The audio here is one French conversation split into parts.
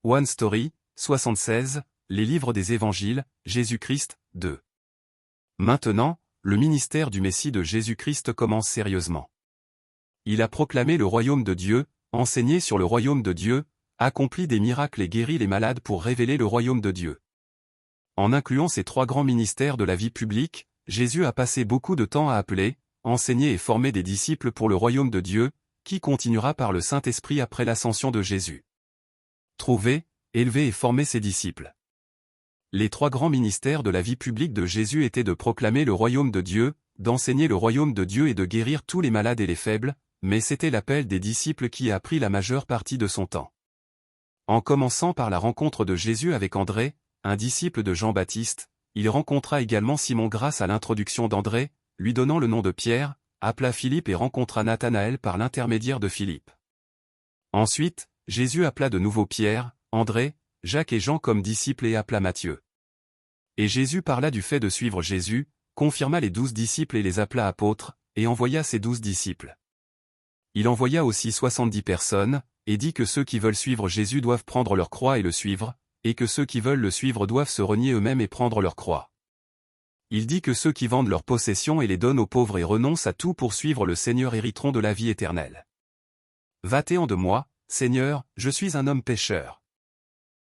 One Story, 76, les livres des évangiles, Jésus-Christ, 2. Maintenant, le ministère du Messie de Jésus-Christ commence sérieusement. Il a proclamé le royaume de Dieu, enseigné sur le royaume de Dieu, accompli des miracles et guéri les malades pour révéler le royaume de Dieu. En incluant ces trois grands ministères de la vie publique, Jésus a passé beaucoup de temps à appeler, enseigner et former des disciples pour le royaume de Dieu, qui continuera par le Saint-Esprit après l'ascension de Jésus. Trouver, élever et former ses disciples. Les trois grands ministères de la vie publique de Jésus étaient de proclamer le royaume de Dieu, d'enseigner le royaume de Dieu et de guérir tous les malades et les faibles, mais c'était l'appel des disciples qui a pris la majeure partie de son temps. En commençant par la rencontre de Jésus avec André, un disciple de Jean-Baptiste, il rencontra également Simon grâce à l'introduction d'André, lui donnant le nom de Pierre, appela Philippe et rencontra Nathanaël par l'intermédiaire de Philippe. Ensuite, Jésus appela de nouveau Pierre, André, Jacques et Jean comme disciples et appela Matthieu. Et Jésus parla du fait de suivre Jésus, confirma les 12 disciples et les appela apôtres, et envoya ses 12 disciples. Il envoya aussi 70 personnes, et dit que ceux qui veulent suivre Jésus doivent prendre leur croix et le suivre, et que ceux qui veulent le suivre doivent se renier eux-mêmes et prendre leur croix. Il dit que ceux qui vendent leurs possessions et les donnent aux pauvres et renoncent à tout pour suivre le Seigneur hériteront de la vie éternelle. Va-t'en de moi, Seigneur, je suis un homme pécheur.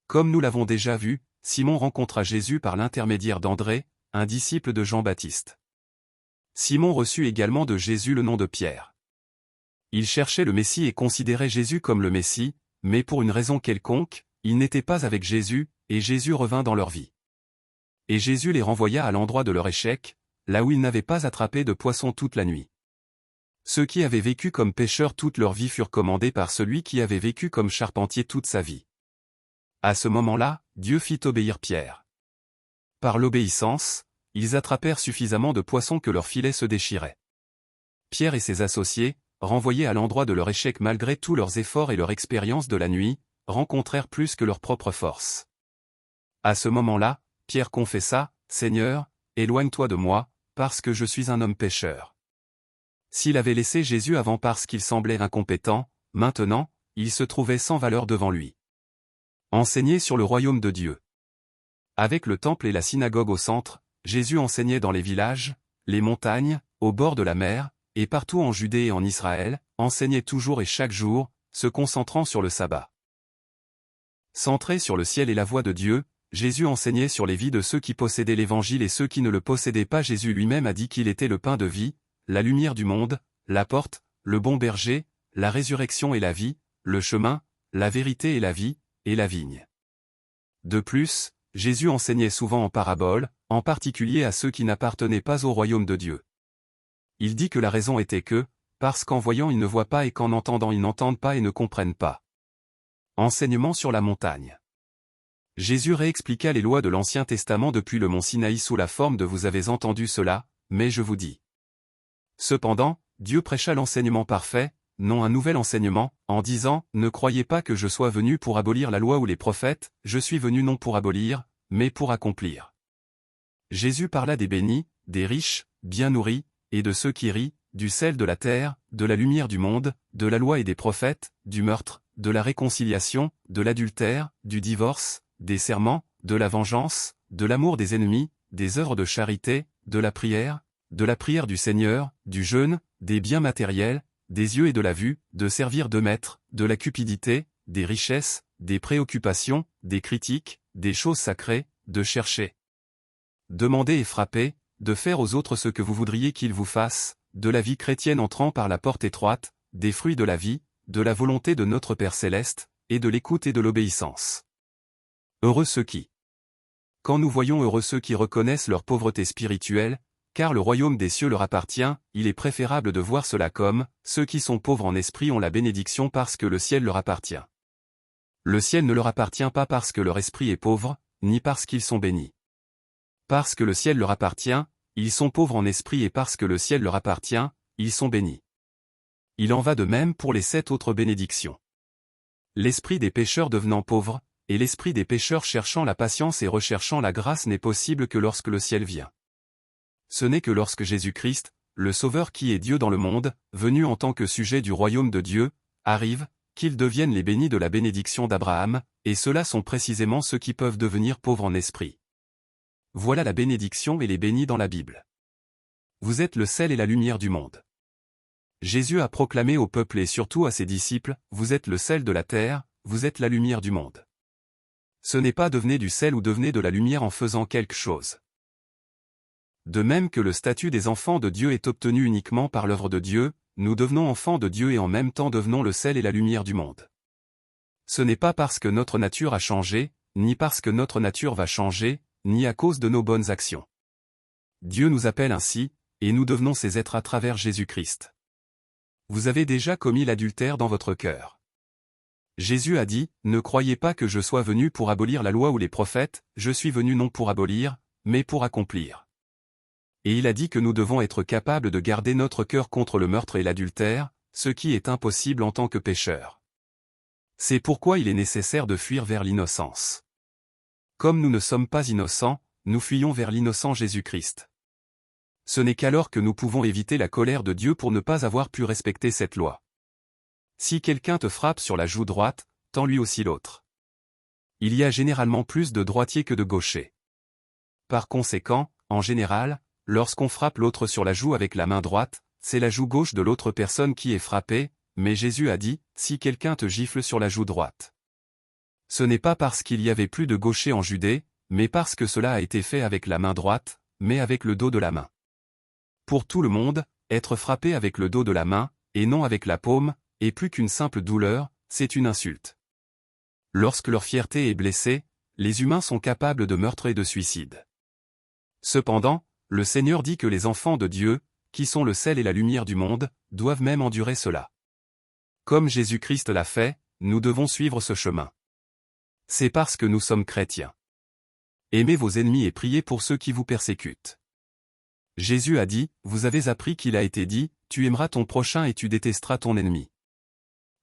Comme nous l'avons déjà vu, Simon rencontra Jésus par l'intermédiaire d'André, un disciple de Jean-Baptiste. Simon reçut également de Jésus le nom de Pierre. Il cherchait le Messie et considérait Jésus comme le Messie, mais pour une raison quelconque, ils n'étaient pas avec Jésus, et Jésus revint dans leur vie. Et Jésus les renvoya à l'endroit de leur échec, là où ils n'avaient pas attrapé de poisson toute la nuit. Ceux qui avaient vécu comme pécheurs toute leur vie furent commandés par celui qui avait vécu comme charpentier toute sa vie. À ce moment-là, Dieu fit obéir Pierre. Par l'obéissance, ils attrapèrent suffisamment de poissons que leurs filets se déchiraient. Pierre et ses associés, renvoyés à l'endroit de leur échec malgré tous leurs efforts et leur expérience de la nuit, rencontrèrent plus que leur propre force. À ce moment-là, Pierre confessa, « Seigneur, éloigne-toi de moi, parce que je suis un homme pécheur. » S'il avait laissé Jésus avant parce qu'il semblait incompétent, maintenant, il se trouvait sans valeur devant lui. Enseigner sur le royaume de Dieu. Avec le temple et la synagogue au centre, Jésus enseignait dans les villages, les montagnes, au bord de la mer, et partout en Judée et en Israël, enseignait toujours et chaque jour, se concentrant sur le sabbat. Centré sur le ciel et la voie de Dieu, Jésus enseignait sur les vies de ceux qui possédaient l'Évangile et ceux qui ne le possédaient pas. Jésus lui-même a dit qu'il était le pain de vie, la lumière du monde, la porte, le bon berger, la résurrection et la vie, le chemin, la vérité et la vie, et la vigne. De plus, Jésus enseignait souvent en paraboles, en particulier à ceux qui n'appartenaient pas au royaume de Dieu. Il dit que la raison était que, parce qu'en voyant ils ne voient pas et qu'en entendant ils n'entendent pas et ne comprennent pas. Enseignement sur la montagne. Jésus réexpliqua les lois de l'Ancien Testament depuis le mont Sinaï sous la forme de « Vous avez entendu cela, mais je vous dis ». Cependant, Dieu prêcha l'enseignement parfait, non un nouvel enseignement, en disant « Ne croyez pas que je sois venu pour abolir la loi ou les prophètes, je suis venu non pour abolir, mais pour accomplir. » Jésus parla des bénis, des riches, bien nourris, et de ceux qui rient, du sel de la terre, de la lumière du monde, de la loi et des prophètes, du meurtre, de la réconciliation, de l'adultère, du divorce, des serments, de la vengeance, de l'amour des ennemis, des œuvres de charité, de la prière du Seigneur, du jeûne, des biens matériels, des yeux et de la vue, de servir de maître, de la cupidité, des richesses, des préoccupations, des critiques, des choses sacrées, de chercher. Demander et frapper, de faire aux autres ce que vous voudriez qu'ils vous fassent, de la vie chrétienne entrant par la porte étroite, des fruits de la vie, de la volonté de notre Père Céleste, et de l'écoute et de l'obéissance. Heureux ceux qui. Quand nous voyons heureux ceux qui reconnaissent leur pauvreté spirituelle, car le royaume des cieux leur appartient, il est préférable de voir cela comme, ceux qui sont pauvres en esprit ont la bénédiction parce que le ciel leur appartient. Le ciel ne leur appartient pas parce que leur esprit est pauvre, ni parce qu'ils sont bénis. Parce que le ciel leur appartient, ils sont pauvres en esprit et parce que le ciel leur appartient, ils sont bénis. Il en va de même pour les 7 autres bénédictions. L'esprit des pécheurs devenant pauvre, et l'esprit des pécheurs cherchant la patience et recherchant la grâce n'est possible que lorsque le ciel vient. Ce n'est que lorsque Jésus-Christ, le Sauveur qui est Dieu dans le monde, venu en tant que sujet du royaume de Dieu, arrive, qu'ils deviennent les bénis de la bénédiction d'Abraham, et ceux-là sont précisément ceux qui peuvent devenir pauvres en esprit. Voilà la bénédiction et les bénis dans la Bible. Vous êtes le sel et la lumière du monde. Jésus a proclamé au peuple et surtout à ses disciples, vous êtes le sel de la terre, vous êtes la lumière du monde. Ce n'est pas devenez du sel ou devenez de la lumière en faisant quelque chose. De même que le statut des enfants de Dieu est obtenu uniquement par l'œuvre de Dieu, nous devenons enfants de Dieu et en même temps devenons le sel et la lumière du monde. Ce n'est pas parce que notre nature a changé, ni parce que notre nature va changer, ni à cause de nos bonnes actions. Dieu nous appelle ainsi, et nous devenons ces êtres à travers Jésus-Christ. Vous avez déjà commis l'adultère dans votre cœur. Jésus a dit, ne croyez pas que je sois venu pour abolir la loi ou les prophètes, je suis venu non pour abolir, mais pour accomplir. Et il a dit que nous devons être capables de garder notre cœur contre le meurtre et l'adultère, ce qui est impossible en tant que pécheurs. C'est pourquoi il est nécessaire de fuir vers l'innocence. Comme nous ne sommes pas innocents, nous fuyons vers l'innocent Jésus-Christ. Ce n'est qu'alors que nous pouvons éviter la colère de Dieu pour ne pas avoir pu respecter cette loi. Si quelqu'un te frappe sur la joue droite, tends lui aussi l'autre. Il y a généralement plus de droitiers que de gauchers. Par conséquent, en général, lorsqu'on frappe l'autre sur la joue avec la main droite, c'est la joue gauche de l'autre personne qui est frappée, mais Jésus a dit, si quelqu'un te gifle sur la joue droite. Ce n'est pas parce qu'il y avait plus de gauchers en Judée, mais parce que cela a été fait avec la main droite, mais avec le dos de la main. Pour tout le monde, être frappé avec le dos de la main, et non avec la paume, est plus qu'une simple douleur, c'est une insulte. Lorsque leur fierté est blessée, les humains sont capables de meurtre et de suicide. Cependant, le Seigneur dit que les enfants de Dieu, qui sont le sel et la lumière du monde, doivent même endurer cela. Comme Jésus-Christ l'a fait, nous devons suivre ce chemin. C'est parce que nous sommes chrétiens. Aimez vos ennemis et priez pour ceux qui vous persécutent. Jésus a dit, vous avez appris qu'il a été dit, tu aimeras ton prochain et tu détesteras ton ennemi.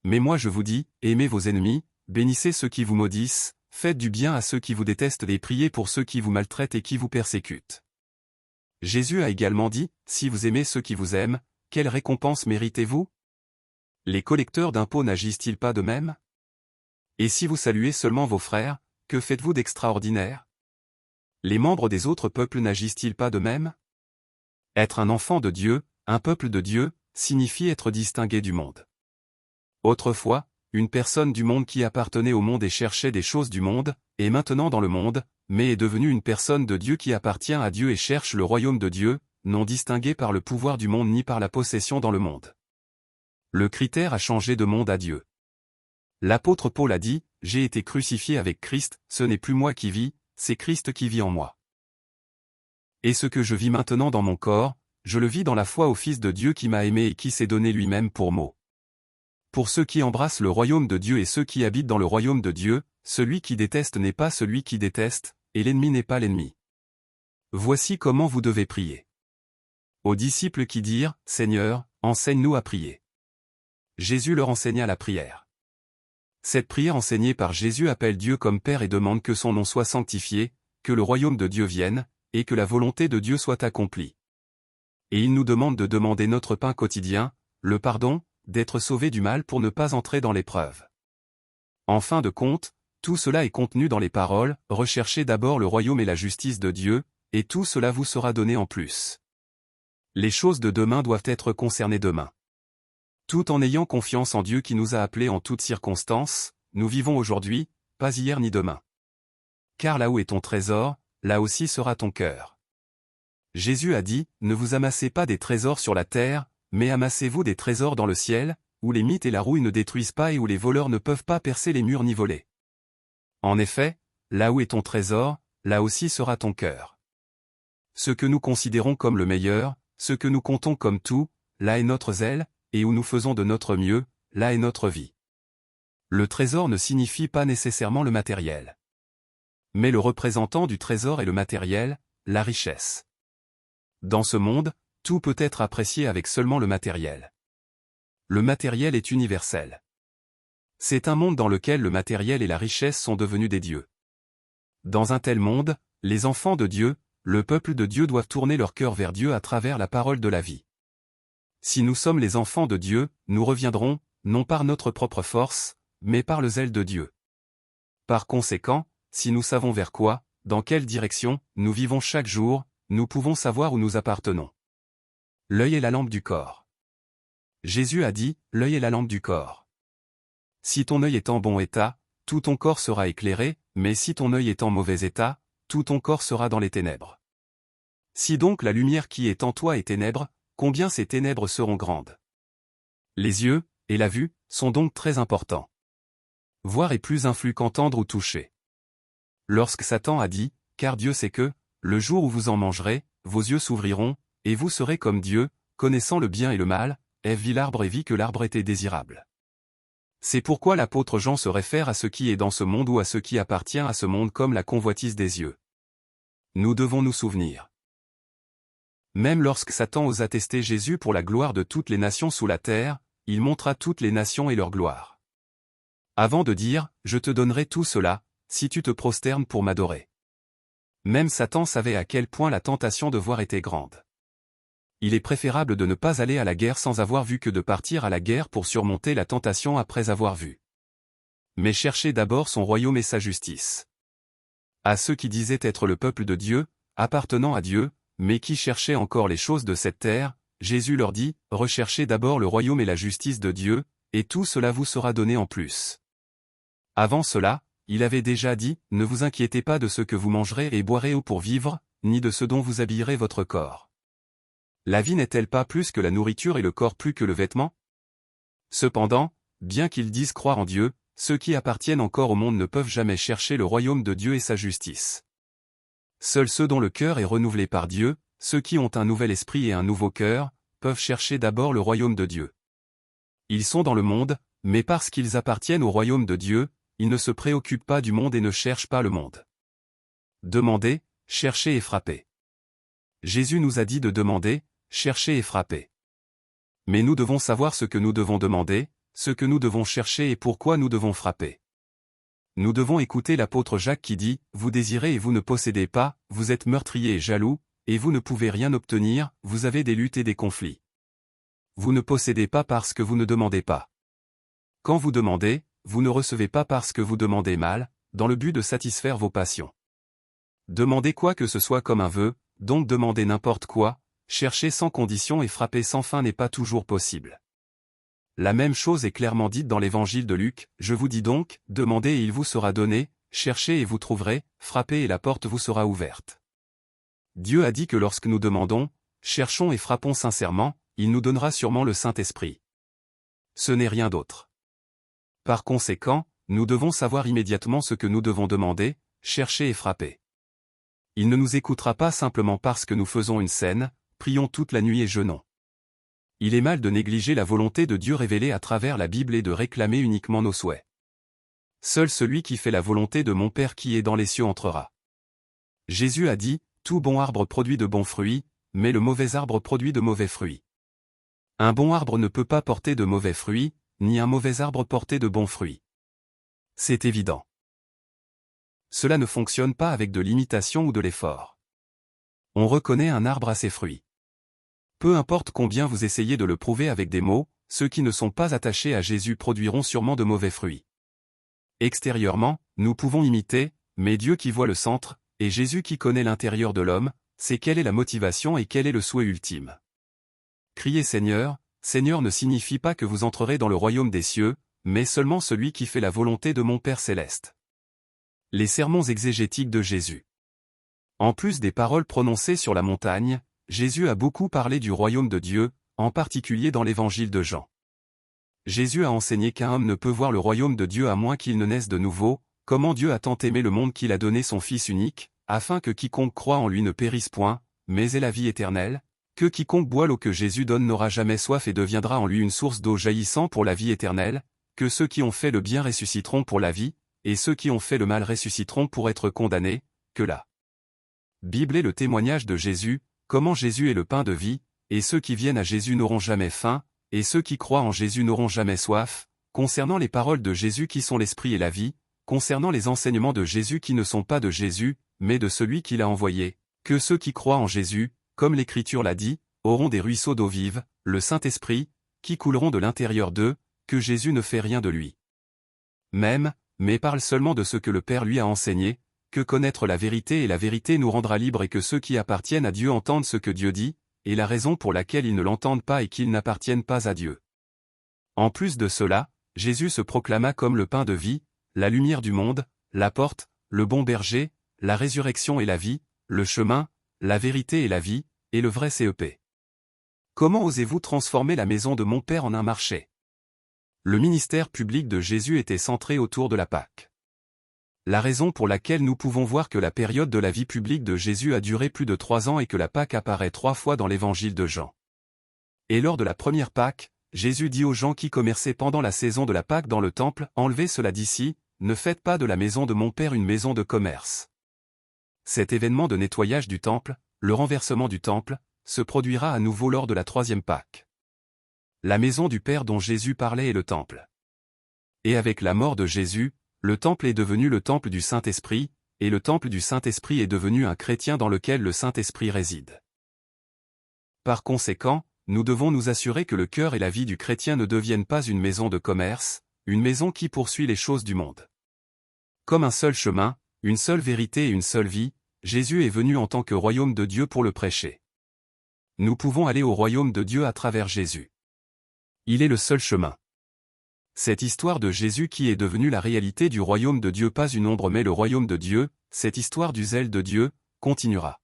Mais moi je vous dis, aimez vos ennemis, bénissez ceux qui vous maudissent, faites du bien à ceux qui vous détestent et priez pour ceux qui vous maltraitent et qui vous persécutent. Jésus a également dit, si vous aimez ceux qui vous aiment, quelle récompense méritez-vous? Les collecteurs d'impôts n'agissent-ils pas de même? Et si vous saluez seulement vos frères, que faites-vous d'extraordinaire? Les membres des autres peuples n'agissent-ils pas de même? Être un enfant de Dieu, un peuple de Dieu, signifie être distingué du monde. Autrefois, une personne du monde qui appartenait au monde et cherchait des choses du monde, est maintenant dans le monde, mais est devenue une personne de Dieu qui appartient à Dieu et cherche le royaume de Dieu, non distingué par le pouvoir du monde ni par la possession dans le monde. Le critère a changé de monde à Dieu. L'apôtre Paul a dit, « J'ai été crucifié avec Christ, ce n'est plus moi qui vis, c'est Christ qui vit en moi. Et ce que je vis maintenant dans mon corps, je le vis dans la foi au Fils de Dieu qui m'a aimé et qui s'est donné lui-même pour moi. » Pour ceux qui embrassent le royaume de Dieu et ceux qui habitent dans le royaume de Dieu, celui qui déteste n'est pas celui qui déteste, et l'ennemi n'est pas l'ennemi. Voici comment vous devez prier. Aux disciples qui dirent, « Seigneur, enseigne-nous à prier. » Jésus leur enseigna la prière. Cette prière enseignée par Jésus appelle Dieu comme Père et demande que son nom soit sanctifié, que le royaume de Dieu vienne, et que la volonté de Dieu soit accomplie. Et il nous demande de demander notre pain quotidien, le pardon, d'être sauvés du mal pour ne pas entrer dans l'épreuve. En fin de compte, tout cela est contenu dans les paroles, recherchez d'abord le royaume et la justice de Dieu, et tout cela vous sera donné en plus. Les choses de demain doivent être concernées demain. Tout en ayant confiance en Dieu qui nous a appelés en toutes circonstances, nous vivons aujourd'hui, pas hier ni demain. Car là où est ton trésor, là aussi sera ton cœur. Jésus a dit, ne vous amassez pas des trésors sur la terre, mais amassez-vous des trésors dans le ciel, où les mythes et la rouille ne détruisent pas et où les voleurs ne peuvent pas percer les murs ni voler. En effet, là où est ton trésor, là aussi sera ton cœur. Ce que nous considérons comme le meilleur, ce que nous comptons comme tout, là est notre zèle, et où nous faisons de notre mieux, là est notre vie. Le trésor ne signifie pas nécessairement le matériel. Mais le représentant du trésor est le matériel, la richesse. Dans ce monde, tout peut être apprécié avec seulement le matériel. Le matériel est universel. C'est un monde dans lequel le matériel et la richesse sont devenus des dieux. Dans un tel monde, les enfants de Dieu, le peuple de Dieu doivent tourner leur cœur vers Dieu à travers la parole de la vie. Si nous sommes les enfants de Dieu, nous reviendrons, non par notre propre force, mais par le zèle de Dieu. Par conséquent, si nous savons vers quoi, dans quelle direction, nous vivons chaque jour, nous pouvons savoir où nous appartenons. L'œil est la lampe du corps. Jésus a dit, l'œil est la lampe du corps. Si ton œil est en bon état, tout ton corps sera éclairé, mais si ton œil est en mauvais état, tout ton corps sera dans les ténèbres. Si donc la lumière qui est en toi est ténèbre, combien ces ténèbres seront grandes? Les yeux, et la vue, sont donc très importants. Voir est plus influe qu'entendre ou toucher. Lorsque Satan a dit, car Dieu sait que, le jour où vous en mangerez, vos yeux s'ouvriront, et vous serez comme Dieu, connaissant le bien et le mal, Ève vit l'arbre et vit que l'arbre était désirable. C'est pourquoi l'apôtre Jean se réfère à ce qui est dans ce monde ou à ce qui appartient à ce monde comme la convoitise des yeux. Nous devons nous souvenir. Même lorsque Satan osa tester Jésus pour la gloire de toutes les nations sous la terre, il montra toutes les nations et leur gloire. Avant de dire, je te donnerai tout cela, si tu te prosternes pour m'adorer. Même Satan savait à quel point la tentation de voir était grande. Il est préférable de ne pas aller à la guerre sans avoir vu que de partir à la guerre pour surmonter la tentation après avoir vu. Mais cherchez d'abord son royaume et sa justice. À ceux qui disaient être le peuple de Dieu, appartenant à Dieu, mais qui cherchaient encore les choses de cette terre, Jésus leur dit, recherchez d'abord le royaume et la justice de Dieu, et tout cela vous sera donné en plus. Avant cela, il avait déjà dit, ne vous inquiétez pas de ce que vous mangerez et boirez ou pour vivre, ni de ce dont vous habillerez votre corps. La vie n'est-elle pas plus que la nourriture et le corps plus que le vêtement? Cependant, bien qu'ils disent croire en Dieu, ceux qui appartiennent encore au monde ne peuvent jamais chercher le royaume de Dieu et sa justice. Seuls ceux dont le cœur est renouvelé par Dieu, ceux qui ont un nouvel esprit et un nouveau cœur, peuvent chercher d'abord le royaume de Dieu. Ils sont dans le monde, mais parce qu'ils appartiennent au royaume de Dieu, ils ne se préoccupent pas du monde et ne cherchent pas le monde. Demandez, cherchez et frappez. Jésus nous a dit de demander, chercher et frapper. Mais nous devons savoir ce que nous devons demander, ce que nous devons chercher et pourquoi nous devons frapper. Nous devons écouter l'apôtre Jacques qui dit, vous désirez et vous ne possédez pas, vous êtes meurtrier et jaloux, et vous ne pouvez rien obtenir, vous avez des luttes et des conflits. Vous ne possédez pas parce que vous ne demandez pas. Quand vous demandez, vous ne recevez pas parce que vous demandez mal, dans le but de satisfaire vos passions. Demandez quoi que ce soit comme un vœu, donc demandez n'importe quoi, chercher sans condition et frapper sans fin n'est pas toujours possible. La même chose est clairement dite dans l'évangile de Luc, je vous dis donc, demandez et il vous sera donné, cherchez et vous trouverez, frappez et la porte vous sera ouverte. Dieu a dit que lorsque nous demandons, cherchons et frappons sincèrement, il nous donnera sûrement le Saint-Esprit. Ce n'est rien d'autre. Par conséquent, nous devons savoir immédiatement ce que nous devons demander, chercher et frapper. Il ne nous écoutera pas simplement parce que nous faisons une scène, prions toute la nuit et jeûnons. Il est mal de négliger la volonté de Dieu révélée à travers la Bible et de réclamer uniquement nos souhaits. Seul celui qui fait la volonté de mon Père qui est dans les cieux entrera. Jésus a dit, tout bon arbre produit de bons fruits, mais le mauvais arbre produit de mauvais fruits. Un bon arbre ne peut pas porter de mauvais fruits, ni un mauvais arbre porter de bons fruits. C'est évident. Cela ne fonctionne pas avec de l'imitation ou de l'effort. On reconnaît un arbre à ses fruits. Peu importe combien vous essayez de le prouver avec des mots, ceux qui ne sont pas attachés à Jésus produiront sûrement de mauvais fruits. Extérieurement, nous pouvons imiter, mais Dieu qui voit le centre, et Jésus qui connaît l'intérieur de l'homme, sait quelle est la motivation et quel est le souhait ultime. Crier Seigneur, Seigneur ne signifie pas que vous entrerez dans le royaume des cieux, mais seulement celui qui fait la volonté de mon Père céleste. Les sermons exégétiques de Jésus. En plus des paroles prononcées sur la montagne, Jésus a beaucoup parlé du royaume de Dieu, en particulier dans l'évangile de Jean. Jésus a enseigné qu'un homme ne peut voir le royaume de Dieu à moins qu'il ne naisse de nouveau, comment Dieu a tant aimé le monde qu'il a donné son Fils unique, afin que quiconque croit en lui ne périsse point, mais ait la vie éternelle, que quiconque boit l'eau que Jésus donne n'aura jamais soif et deviendra en lui une source d'eau jaillissant pour la vie éternelle, que ceux qui ont fait le bien ressusciteront pour la vie, et ceux qui ont fait le mal ressusciteront pour être condamnés, que la Bible est le témoignage de Jésus, comment Jésus est le pain de vie, et ceux qui viennent à Jésus n'auront jamais faim, et ceux qui croient en Jésus n'auront jamais soif, concernant les paroles de Jésus qui sont l'esprit et la vie, concernant les enseignements de Jésus qui ne sont pas de Jésus, mais de celui qui l'a envoyé, que ceux qui croient en Jésus, comme l'Écriture l'a dit, auront des ruisseaux d'eau vive, le Saint-Esprit, qui couleront de l'intérieur d'eux, que Jésus ne fait rien de lui même, mais parle seulement de ce que le Père lui a enseigné, que connaître la vérité et la vérité nous rendra libres et que ceux qui appartiennent à Dieu entendent ce que Dieu dit, et la raison pour laquelle ils ne l'entendent pas est qu'ils n'appartiennent pas à Dieu. En plus de cela, Jésus se proclama comme le pain de vie, la lumière du monde, la porte, le bon berger, la résurrection et la vie, le chemin, la vérité et la vie, et le vrai CEP. Comment osez-vous transformer la maison de mon Père en un marché? Le ministère public de Jésus était centré autour de la Pâque. La raison pour laquelle nous pouvons voir que la période de la vie publique de Jésus a duré plus de 3 ans et que la Pâque apparaît 3 fois dans l'évangile de Jean. Et lors de la première Pâque, Jésus dit aux gens qui commerçaient pendant la saison de la Pâque dans le temple, « Enlevez cela d'ici, ne faites pas de la maison de mon Père une maison de commerce. » Cet événement de nettoyage du temple, le renversement du temple, se produira à nouveau lors de la troisième Pâque. La maison du Père dont Jésus parlait est le temple. Et avec la mort de Jésus, le temple est devenu le temple du Saint-Esprit, et le temple du Saint-Esprit est devenu un chrétien dans lequel le Saint-Esprit réside. Par conséquent, nous devons nous assurer que le cœur et la vie du chrétien ne deviennent pas une maison de commerce, une maison qui poursuit les choses du monde. Comme un seul chemin, une seule vérité et une seule vie, Jésus est venu en tant que royaume de Dieu pour le prêcher. Nous pouvons aller au royaume de Dieu à travers Jésus. Il est le seul chemin. Cette histoire de Jésus qui est devenue la réalité du royaume de Dieu, pas une ombre mais le royaume de Dieu, cette histoire du zèle de Dieu, continuera.